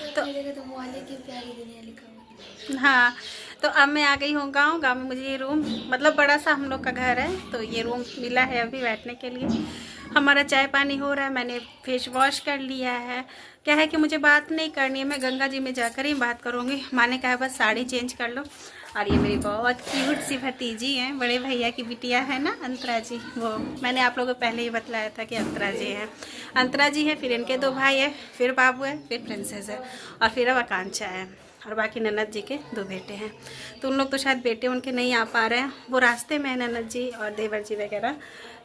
तो हाँ, तो अब मैं आ गई हूँ गाँव में मुझे ये रूम मतलब बड़ा सा हम लोग का घर है, तो ये रूम मिला है अभी बैठने के लिए। हमारा चाय पानी हो रहा है, मैंने फेस वॉश कर लिया है। क्या है कि मुझे बात नहीं करनी है, मैं गंगा जी में जाकर ही बात करूँगी। माँ ने कहा बस साड़ी चेंज कर लो। और ये मेरी बहुत क्यूट सी भतीजी हैं, बड़े भैया की बिटिया है ना अंतरा जी, वो मैंने आप लोगों को पहले ही बतलाया था कि अंतरा जी हैं। अंतरा जी है, फिर इनके 2 भाई है, फिर बाबू है, फिर प्रिंसेस है, और फिर अब आकांक्षा है, और बाकी ननद जी के 2 बेटे हैं। तो उन लोग तो शायद बेटे उनके नहीं आ पा रहे हैं, वो रास्ते में है ननद जी और देवर जी वगैरह।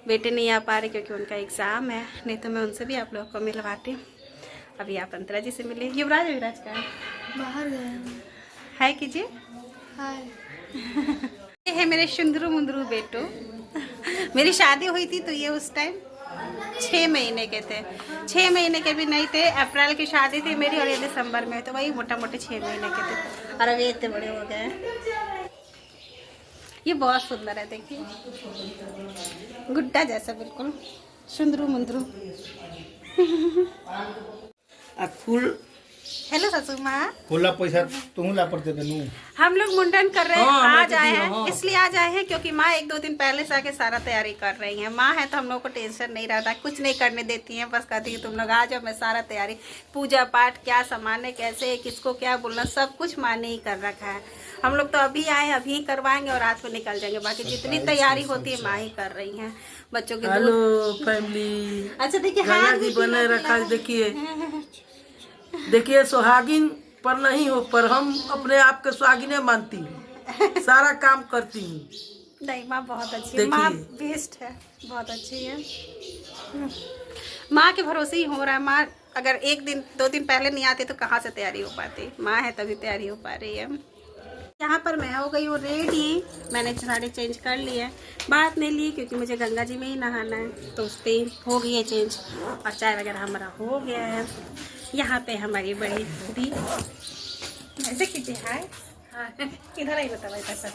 बेटे नहीं आ पा रहे क्योंकि उनका एग्ज़ाम है, नहीं तो मैं उनसे भी आप लोगों को मिलवाती। अभी आप अंतरा जी से मिले। युवराज युवराज का बाहर गए हाय कीजिए। हाय। ये है मेरे शुंदरू मुंदरू बेटो। मेरी शादी हुई थी तो ये उस टाइम 6 महीने के थे, 6 महीने के भी नहीं थे। अप्रैल की शादी थी मेरी और ये दिसंबर में, तो वही मोटा मोटे 6 महीने के थे, और अब ये इतने बड़े हो गए। ये बहुत सुंदर है, देखिए गुड्डा जैसा बिल्कुल सुंदरू मुंदरू। फूल हेलो ससुर माँ। फूला पैसा तुम ला पड़ते तनु। हम लोग मुंडन कर रहे हैं, हाँ, आज आए हैं। हाँ। इसलिए आज आए हैं क्योंकि माँ 1-2 दिन पहले से आके सारा तैयारी कर रही हैं। माँ है तो हम लोग को टेंशन नहीं रहता, कुछ नहीं करने देती हैं, बस कहती है तुम लोग आ जाओ, मैं सारा तैयारी पूजा पाठ क्या सामान है, कैसे किसको क्या बोलना, सब कुछ माँ ने ही कर रखा है। हम लोग तो अभी आए, अभी करवाएंगे और रात को निकल जाएंगे। बाकी जितनी तैयारी होती है माँ ही कर रही हैं। बच्चों के हेलो फैमिली। अच्छा देखिए गंगा जी बने रखा। देखिए सुहागिन पर नहीं हो, पर हम अपने आप के सुहागिने मानती हूँ, सारा काम करती हूँ। नहीं माँ बहुत अच्छी है, माँ बेस्ट है, बहुत अच्छी है। माँ के भरोसे ही हो रहा है। माँ अगर 1-2 दिन पहले नहीं आती तो कहाँ से तैयारी हो पाती, माँ है तभी तैयारी हो पा रही है। यहाँ पर मैं हो गई हूँ रेडी, मैंने साड़ी चेंज कर ली है, बात नहीं ली क्योंकि मुझे गंगा जी में ही नहाना है, तो उस पर हो गई है चेंज, और चाय वगैरह हमारा हो गया है। यहाँ पे हमारी बड़ी दी ऐसे कीजिए हाय, इधर आई बताओ ऐसा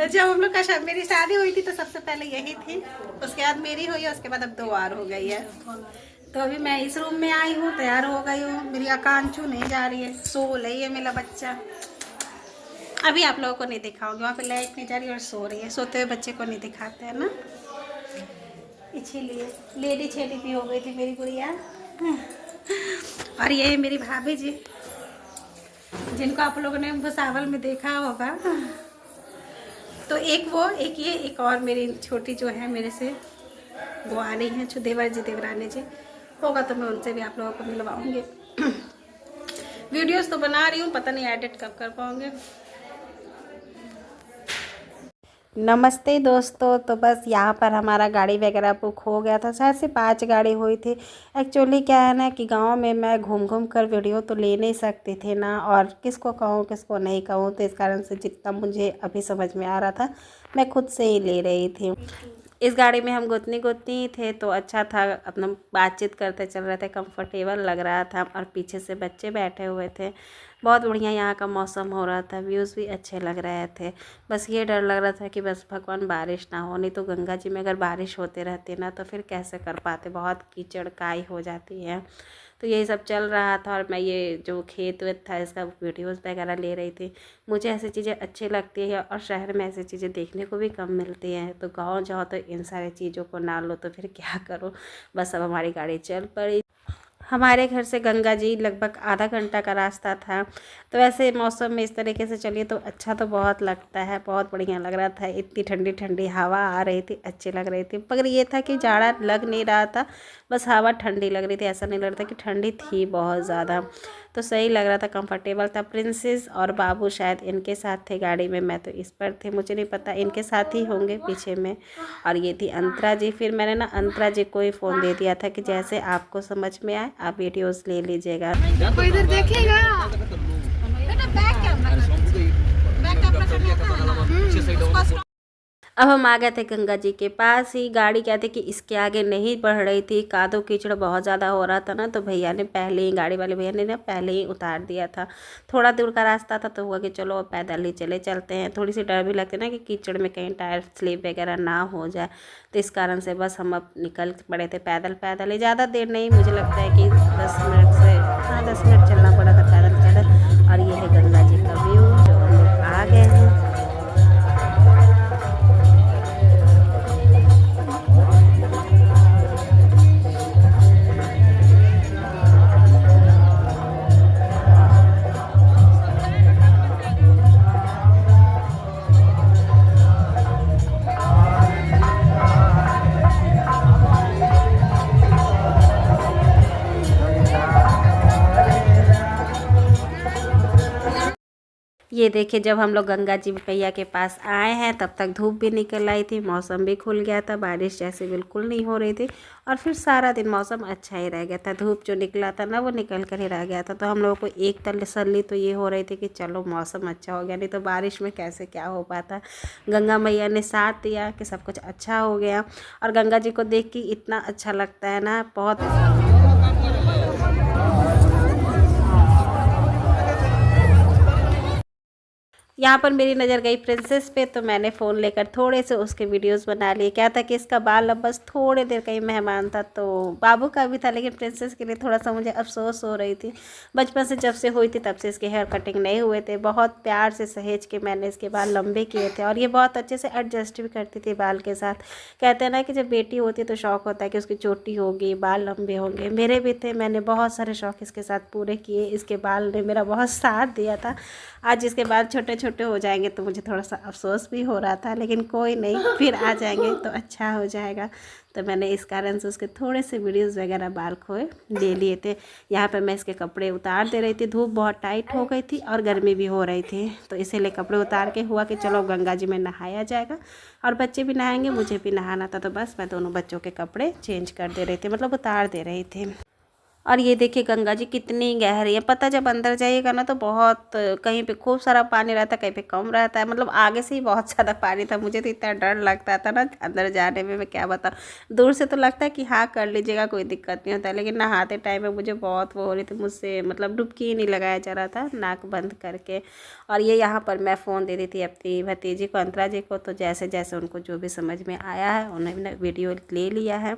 जब हम लोग का मेरी शादी हुई थी तो सबसे पहले यही थी, उसके बाद मेरी हुई है, उसके बाद अब 2 और हो गई है। तो अभी मैं इस रूम में आई हूँ, तैयार हो गई हूँ। मेरी आकांक्षू नहीं जा रही है, सो रही है मेरा बच्चा। अभी आप लोगों को नहीं दिखाऊंगी, वहाँ पे लाइट नहीं जा रही और सो रही है। सोते हुए बच्चे को नहीं दिखाते हैं ना, इसीलिए लेडी छेडी भी हो गई थी मेरी गुड़िया। और ये है मेरी भाभी जी, जिनको आप लोगों ने भुसावल में देखा होगा। तो एक वो, एक ये, एक और मेरी छोटी जो है मेरे से, वो आ रही हैं, जो देवर जी देवरानी जी होगा तो मैं उनसे भी आप लोगों को मिलवाऊंगी। वीडियोस तो बना रही हूँ, पता नहीं एडिट कब कर पाऊंगे। नमस्ते दोस्तों, तो बस यहाँ पर हमारा गाड़ी वगैरह बुक हो गया था, शायद से 5 गाड़ी हुई थी। एक्चुअली क्या है ना कि गांव में मैं घूम घूम कर वीडियो तो ले नहीं सकती थी ना, और किसको कहूँ किसको नहीं कहूँ, तो इस कारण से जितना मुझे अभी समझ में आ रहा था मैं खुद से ही ले रही थी। इस गाड़ी में हम गोतनी गोतनी थे तो अच्छा था, अपना बातचीत करते चल रहे थे, कंफर्टेबल लग रहा था, और पीछे से बच्चे बैठे हुए थे। बहुत बढ़िया यहाँ का मौसम हो रहा था, व्यूज़ भी अच्छे लग रहे थे। बस ये डर लग रहा था कि बस भगवान बारिश ना हो, नहीं तो गंगा जी में अगर बारिश होते रहती ना तो फिर कैसे कर पाते, बहुत कीचड़ काई हो जाती है। तो यही सब चल रहा था, और मैं ये जो खेत वेत था इसका वीडियोस वगैरह ले रही थी। मुझे ऐसी चीज़ें अच्छी लगती है, और शहर में ऐसी चीज़ें देखने को भी कम मिलती हैं। तो गांव जाओ तो इन सारी चीज़ों को ना लो तो फिर क्या करो। बस अब हमारी गाड़ी चल पड़ी। हमारे घर से गंगा जी लगभग आधा घंटा का रास्ता था। तो वैसे मौसम में इस तरीके से चलिए तो अच्छा तो बहुत लगता है, बहुत बढ़िया लग रहा था। इतनी ठंडी ठंडी हवा आ रही थी, अच्छी लग रही थी। मगर ये था कि जाड़ा लग नहीं रहा था, बस हवा ठंडी लग रही थी, ऐसा नहीं लग रहा था कि ठंडी थी बहुत ज़्यादा। तो सही लग रहा था, कंफर्टेबल था। प्रिंसेस और बाबू शायद इनके साथ थे गाड़ी में, मैं तो इस पर थे, मुझे नहीं पता, इनके साथ ही होंगे पीछे में। और ये थी अंतरा जी। फिर मैंने ना अंतरा जी को ही फ़ोन दे दिया था कि जैसे आपको समझ में आए आप वीडियोस ले लीजिएगा। कोई इधर देखेगा बेटा, बैक कैमरा अब हम आ गए थे गंगा जी के पास ही। गाड़ी क्या थी कि इसके आगे नहीं बढ़ रही थी, कादो कीचड़ बहुत ज़्यादा हो रहा था ना, तो भैया ने पहले ही, गाड़ी वाले भैया ने ना पहले ही उतार दिया था। थोड़ा दूर का रास्ता था तो हुआ कि चलो अब पैदल ही चलते हैं। थोड़ी सी डर भी लगती है ना कि कीचड़ में कहीं टायर स्लिप वगैरह ना हो जाए, तो इस कारण से बस हम अब निकल पड़े थे पैदल ही। ज़्यादा देर नहीं, मुझे लगता है कि 10 मिनट से, हाँ 10 मिनट चलना पड़ा था पैदल। और ये है गंगा जी का व्यू, जो हम लोग आ गए हैं। ये देखिए, जब हम लोग गंगा जी मैया के पास आए हैं तब तक धूप भी निकल आई थी, मौसम भी खुल गया था, बारिश जैसे बिल्कुल नहीं हो रही थी। और फिर सारा दिन मौसम अच्छा ही रह गया था, धूप जो निकला था ना वो निकल कर ही रह गया था। तो हम लोगों को एक तसल्ली तो ये हो रही थी कि चलो मौसम अच्छा हो गया, नहीं तो बारिश में कैसे क्या हो पाता। गंगा मैया ने साथ दिया कि सब कुछ अच्छा हो गया। और गंगा जी को देख के इतना अच्छा लगता है ना, बहुत। यहाँ पर मेरी नज़र गई प्रिंसेस पे, तो मैंने फ़ोन लेकर थोड़े से उसके वीडियोस बना लिए। क्या था कि इसका बाल अब बस थोड़े देर का ही मेहमान था, तो बाबू का भी था, लेकिन प्रिंसेस के लिए थोड़ा सा मुझे अफसोस हो रही थी। बचपन से जब से हुई थी तब से इसके हेयर कटिंग नहीं हुए थे। बहुत प्यार से सहेज के मैंने इसके बाल लंबे किए थे, और ये बहुत अच्छे से एडजस्ट भी करती थी बाल के साथ। कहते हैं ना कि जब बेटी होती है तो शौक़ होता है कि उसकी चोटी होगी, बाल लंबे होंगे। मेरे भी थे, मैंने बहुत सारे शौक़ इसके साथ पूरे किए। इसके बाल ने मेरा बहुत साथ दिया था। आज इसके बाल छोटे छोटे हो जाएंगे तो मुझे थोड़ा सा अफसोस भी हो रहा था, लेकिन कोई नहीं, फिर आ जाएंगे तो अच्छा हो जाएगा। तो मैंने इस कारण से उसके थोड़े से वीडियोस वगैरह बाल खोए ले लिए थे। यहाँ पे मैं इसके कपड़े उतार दे रही थी, धूप बहुत टाइट हो गई थी और गर्मी भी हो रही थी, तो इसीलिए कपड़े उतार के हुआ कि चलो गंगा जी में नहाया जाएगा और बच्चे भी नहाएंगे, मुझे भी नहाना था। तो बस मैं दोनों बच्चों के कपड़े चेंज कर दे रही थी, मतलब उतार दे रही थी। और ये देखिए गंगा जी कितनी गहरी है। पता जब अंदर जाइएगा ना तो बहुत, कहीं पे खूब सारा पानी रहता है, कहीं पे कम रहता है, मतलब आगे से ही बहुत ज़्यादा पानी था। मुझे तो इतना डर लगता था ना अंदर जाने में, मैं क्या बताऊँ। दूर से तो लगता है कि हाँ कर लीजिएगा, कोई दिक्कत नहीं होता, लेकिन नहाते टाइम में मुझे बहुत वो हो रही थी, मुझसे मतलब डुबकी ही नहीं लगाया जा रहा था नाक बंद करके। और ये यहाँ पर मैं फ़ोन दे दी थी अपनी भतीजी को, अंतरा जी को, तो जैसे जैसे उनको जो भी समझ में आया है उन्होंने वीडियो ले लिया है।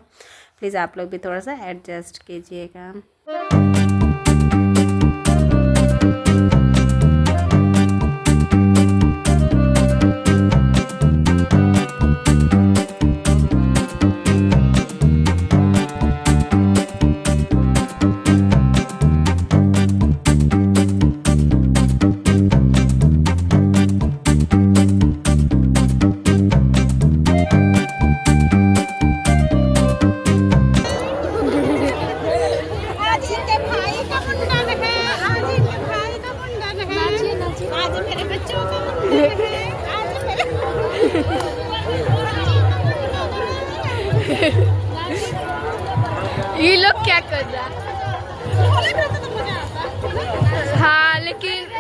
प्लीज़ आप लोग भी थोड़ा सा एडजस्ट कीजिएगा। ये लोग क्या कर रहा है? हाँ लेकिन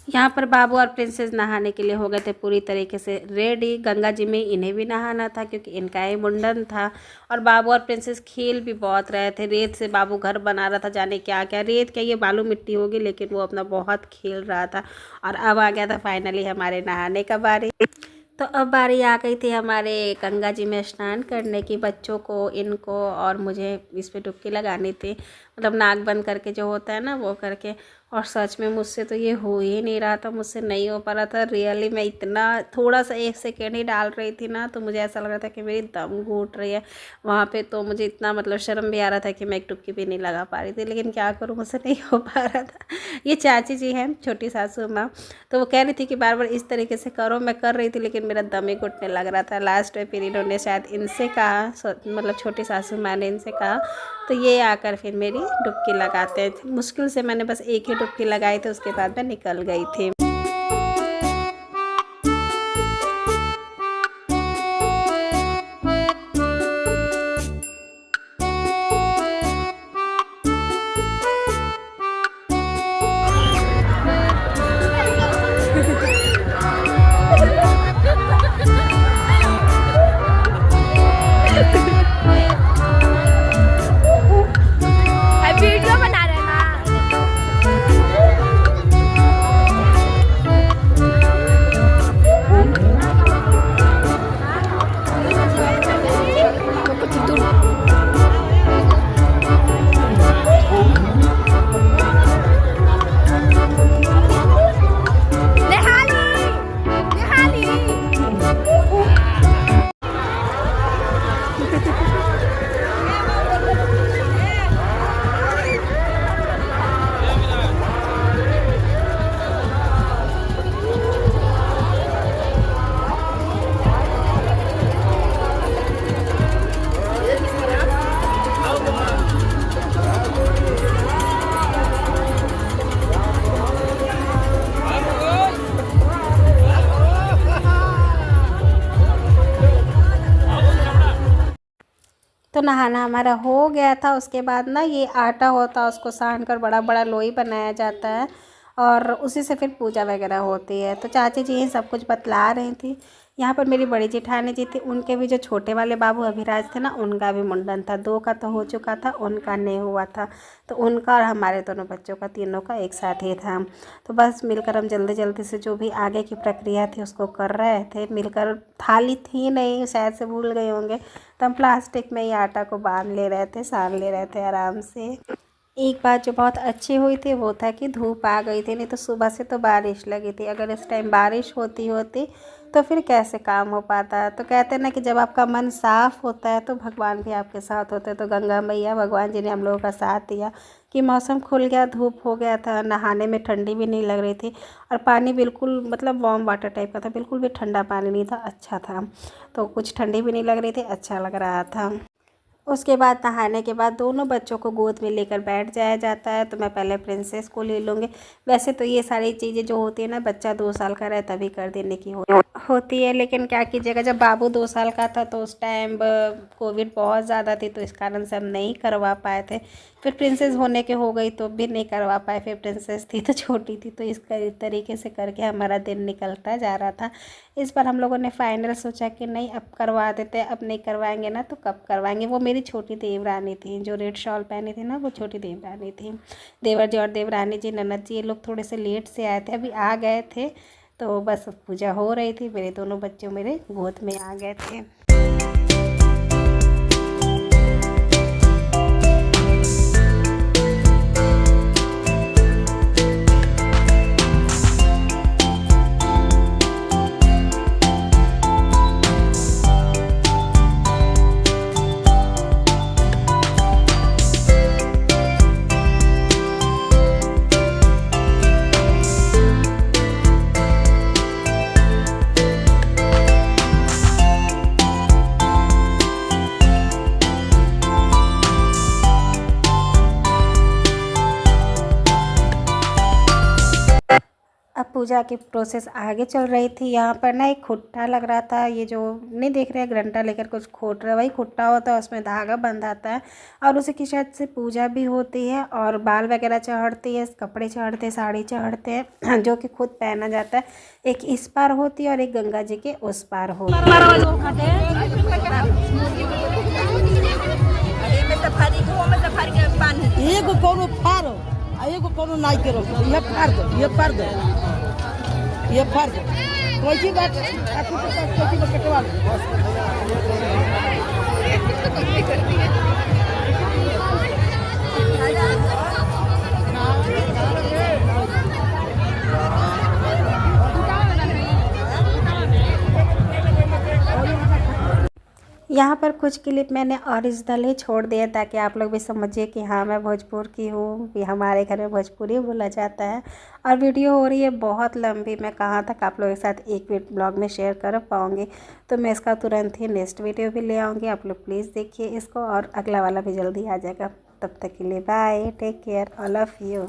यहाँ पर बाबू और प्रिंसेस नहाने के लिए हो गए थे पूरी तरीके से रेडी। गंगा जी में इन्हें भी नहाना था क्योंकि इनका ही मुंडन था। और बाबू और प्रिंसेस खेल भी बहुत रहे थे। रेत से बाबू घर बना रहा था, जाने क्या क्या, रेत क्या ये बालू मिट्टी होगी, लेकिन वो अपना बहुत खेल रहा था। और अब आ गया था फाइनली हमारे नहाने का बारी। तो अब बारी आ गई थी हमारे गंगा जी में स्नान करने की। बच्चों को, इनको और मुझे इस पर डुबकी लगानी थी, मतलब नाक बंद करके जो होता है ना वो करके। और सच में मुझसे तो ये हो ही नहीं रहा था, मुझसे नहीं हो पा रहा था। रियली मैं इतना थोड़ा सा 1 सेकेंड ही डाल रही थी ना, तो मुझे ऐसा लग रहा था कि मेरी दम घूट रही है वहाँ पे। तो मुझे इतना मतलब शर्म भी आ रहा था कि मैं एक डुबकी भी नहीं लगा पा रही थी, लेकिन क्या करूँ, मुझसे नहीं हो पा रहा था। ये चाची जी हैं, छोटी सासू माँ, तो वो कह रही थी कि बार बार इस तरीके से करो। मैं कर रही थी लेकिन मेरा दम ही घुटने लग रहा था। लास्ट में फिर इन्होंने शायद इनसे कहा, मतलब छोटी सासू माँ ने इनसे कहा, तो ये आकर फिर मेरी डुबकी लगाते थे। मुश्किल से मैंने बस एक ही डुबकी लगाई थी, उसके बाद मैं निकल गई थी। तो नहाना हमारा हो गया था। उसके बाद ना ये आटा होता है, उसको सान कर बड़ा बड़ा लोई बनाया जाता है और उसी से फिर पूजा वगैरह होती है। तो चाची जी ये सब कुछ बतला रही थी। यहाँ पर मेरी बड़ी जेठानी जी थी, उनके भी जो छोटे वाले बाबू अभिराज थे ना, उनका भी मुंडन था। 2 का तो हो चुका था, उनका नहीं हुआ था। तो उनका और हमारे दोनों बच्चों का, तीनों का एक साथ ही था। तो बस मिलकर हम जल्दी जल्दी से जो भी आगे की प्रक्रिया थी उसको कर रहे थे। मिलकर थाली थी नहीं, शायद से भूल गए होंगे, तो हम प्लास्टिक में ही आटा को बांध ले रहे थे, सान ले रहे थे आराम से। एक बात जो बहुत अच्छी हुई थी वो था कि धूप आ गई थी, नहीं तो सुबह से तो बारिश लगी थी। अगर इस टाइम बारिश होती तो फिर कैसे काम हो पाता। तो कहते हैं ना कि जब आपका मन साफ़ होता है तो भगवान भी आपके साथ होते हैं। तो गंगा मैया, भगवान जी ने हम लोगों का साथ दिया कि मौसम खुल गया, धूप हो गया था, नहाने में ठंडी भी नहीं लग रही थी और पानी बिल्कुल मतलब वार्म वाटर टाइप का था, बिल्कुल भी ठंडा पानी नहीं था, अच्छा था। तो कुछ ठंडी भी नहीं लग रही थी, अच्छा लग रहा था। उसके बाद नहाने के बाद दोनों बच्चों को गोद में लेकर बैठ जाया जाता है। तो मैं पहले प्रिंसेस को ले लूँगी। वैसे तो ये सारी चीज़ें जो होती है ना, बच्चा 2 साल का रहे तभी कर देने की होती है, लेकिन क्या कीजिएगा, जब बाबू 2 साल का था तो उस टाइम कोविड बहुत ज़्यादा थी, तो इस कारण से हम नहीं करवा पाए थे। फिर प्रिंसेस होने के हो गई तो भी नहीं करवा पाए। फिर प्रिंसेस थी तो छोटी थी, तो इस तरीके से करके हमारा दिन निकलता जा रहा था। इस बार हम लोगों ने फाइनल सोचा कि नहीं, अब करवा देते, अब नहीं करवाएंगे ना तो कब करवाएंगे। वो मेरी छोटी देवरानी थी, जो रेड शॉल पहनी थी ना, वो छोटी देवरानी थी। देवर जी और देवरानी जी, ननद जी, ये लोग थोड़े से लेट से आए थे, अभी आ गए थे। तो बस पूजा हो रही थी, मेरे दोनों बच्चे मेरे गोद में आ गए थे। अब पूजा की प्रोसेस आगे चल रही थी। यहाँ पर ना एक खुट्टा लग रहा था, ये जो नहीं देख रहे हैं डंडा लेकर कुछ खोट रहा है, वही खुट्टा होता है, उसमें धागा बंधाता है और उसी की शायद से पूजा भी होती है। और बाल वगैरह चढ़ती है, कपड़े चढ़ते, साड़ी चढ़ते हैं, जो कि खुद पहना जाता है। एक इस पार होती है और एक गंगा जी के उस पार होती है। एगो कोनो फाड़ो आ एगो कोनो नाई के रोक, ये फाड़ दो, ये फाड़ दो, ये फाड़ दो। कोई सी बात आपको तो कोई सी बात कटवा यहाँ पर कुछ क्लिप मैंने ओरिजिनल ही छोड़ दिया ताकि आप लोग भी समझिए कि हाँ मैं भोजपुर की हूँ, भी हमारे घर में भोजपुरी बोला जाता है। और वीडियो हो रही है बहुत लंबी, मैं कहाँ तक आप लोगों के साथ एक ब्लॉग में शेयर कर पाऊँगी। तो मैं इसका तुरंत ही नेक्स्ट वीडियो भी ले आऊँगी, आप लोग प्लीज़ देखिए इसको, और अगला वाला भी जल्दी आ जाएगा। तब तक के लिए bye, take care, all of you.